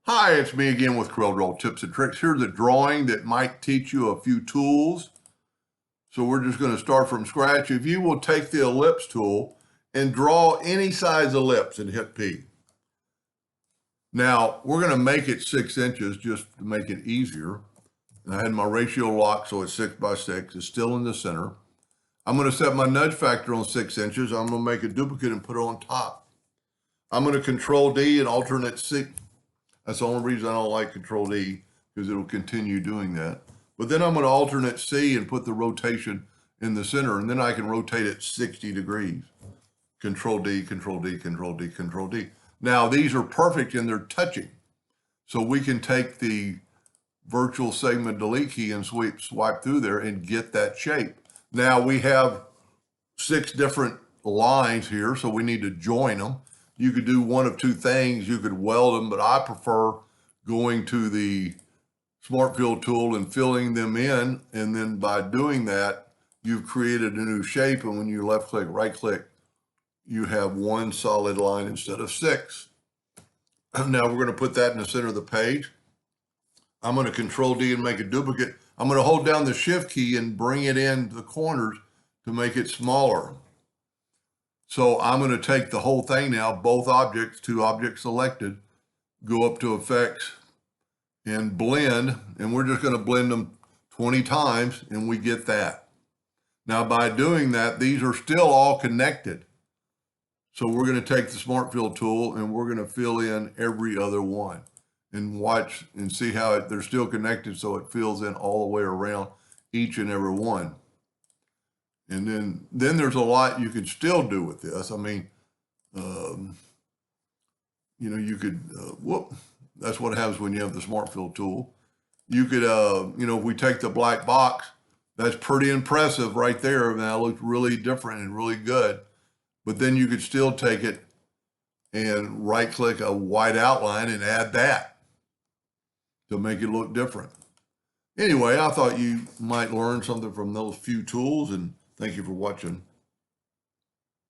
Hi, it's me again with CorelDraw tips and tricks. Here's a drawing that might teach you a few tools. So we're just going to start from scratch. If you will take the ellipse tool and draw any size ellipse and hit P. Now we're going to make it 6 inches just to make it easier. And I had my ratio locked so it's 6 by 6. It's still in the center. I'm going to set my nudge factor on 6 inches. I'm going to make a duplicate and put it on top. I'm going to Control D and alternate C. That's the only reason I don't like Control D, because it'll continue doing that. But then I'm going to alternate C and put the rotation in the center, and then I can rotate it 60 degrees. Control D, Control D, Control D, Control D. Now these are perfect and they're touching. So we can take the virtual segment delete key and swipe through there and get that shape. Now we have 6 different lines here, so we need to join them. You could do one of two things. You could weld them, but I prefer going to the Smart Fill tool and filling them in. And then by doing that, you've created a new shape. And when you left click, right click, you have one solid line instead of 6. Now we're going to put that in the center of the page. I'm going to Control D and make a duplicate. I'm going to hold down the Shift key and bring it in the corners to make it smaller. So I'm going to take the whole thing now, both objects, 2 objects selected, go up to Effects and Blend, and we're just going to blend them 20 times, and we get that. Now by doing that, these are still all connected. So we're going to take the Smart Fill tool and we're going to fill in every other one and watch and see how they're still connected, so it fills in all the way around each and every one. And then there's a lot you can still do with this. I mean, you could, that's what happens when you have the Smart Fill tool. You could, if we take the black box, that's pretty impressive right there. That looks really different and really good. But then you could still take it and right click a white outline and add that to make it look different. Anyway, I thought you might learn something from those few tools, and thank you for watching.